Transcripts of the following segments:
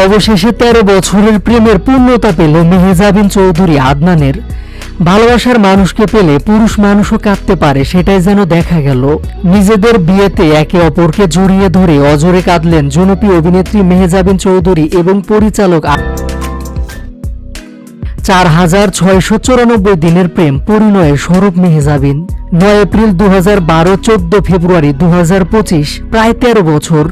অবশেষে ১৩ বছরের প্রেমের পূর্ণতা পেল মেহজাবিন চৌধুরী আদনানের। ভালোবাসার মানুষকে পেলে পুরুষ মানুষও কাঁদতে পারে, সেটাই যেন দেখা গেল। নিজেদের বিয়েতে একে অপরকে জড়িয়ে ধরে অজরে কাঁদলেন জনপ্রিয় অভিনেত্রী মেহজাবিন চৌধুরী এবং পরিচালক ৪,৬৯৪ দিনের প্রেম পরিণয়ের স্বরূপ মেহজাবিন। ৯ এপ্রিল ২০১২, ১৪ ফেব্রুয়ারি ২০২৫, প্রায় ১৩ বছর।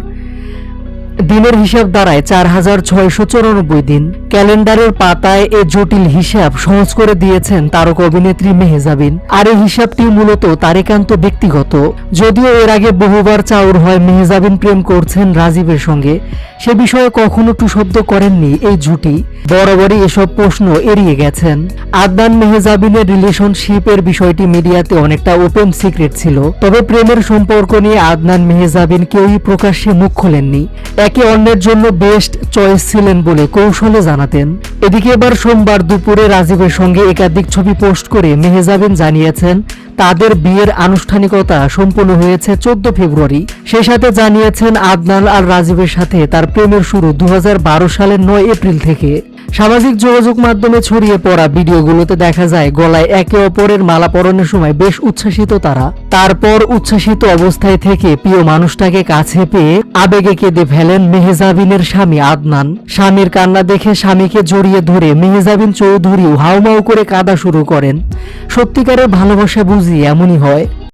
দিনের হিসাব দাঁড়ায় ৪,৬৯৪ দিন। ক্যালেন্ডারের পাতায় এ জটিল হিসাব সহজ করে দিয়েছেন তারকা অভিনেত্রী মেহজাবিন। আর এই হিসাবটি মূলত তার একান্ত ব্যক্তিগত। যদিও এর আগে বহুবার চাউর হয় মেহজাবিন প্রেম করছেন রাজীবের সঙ্গে, সে বিষয়ে কখনো টুশব্দ করেননি এই জুটি। বরাবরই এসব প্রশ্ন এড়িয়ে গেছেন। আদনান মেহজাবিনের রিলেশনশিপের বিষয়টি মিডিয়াতে অনেকটা ওপেন সিক্রেট ছিল। তবে প্রেমের সম্পর্ক নিয়ে আদনান মেহজাবিন কেউই প্রকাশ্যে মুখ খোলেননি। একে অন্যের জন্য বেস্ট চয়েস ছিলেন বলে কৌশলে জানাতেন। এদিকে এবার সোমবার দুপুরে রাজীবের সঙ্গে একাধিক ছবি পোস্ট করে মেহজাবিন জানিয়েছেন তাদের বিয়ের আনুষ্ঠানিকতা সম্পন্ন হয়েছে ১৪ ফেব্রুয়ারি। সেই সাথে জানিয়েছেন আদনান আর রাজীবের সাথে তার প্রেমের শুরু ২০১২ সালের ৯ এপ্রিল থেকে। সামাজিক যোগাযোগ মাধ্যমে ছড়িয়ে পড়া ভিডিওগুলোতে দেখা যায় গলায় একে অপরের মালা পরানোর সময় বেশ উচ্ছ্বাসিত তারা। তারপর উচ্ছ্বাসিত অবস্থায় থেকে প্রিয় মানুষটাকে কাছে পেয়ে আবেগে কেঁদে ফেলেন মেহজাবিনের স্বামী আদনান। স্বামীর কান্না দেখে স্বামীকে জড়িয়ে ধরে মেহজাবিন চৌধুরীও হাউমাউ করে কাঁদা শুরু করেন। সত্যিকারের ভালোবাসা বুঝি এমনই হয়।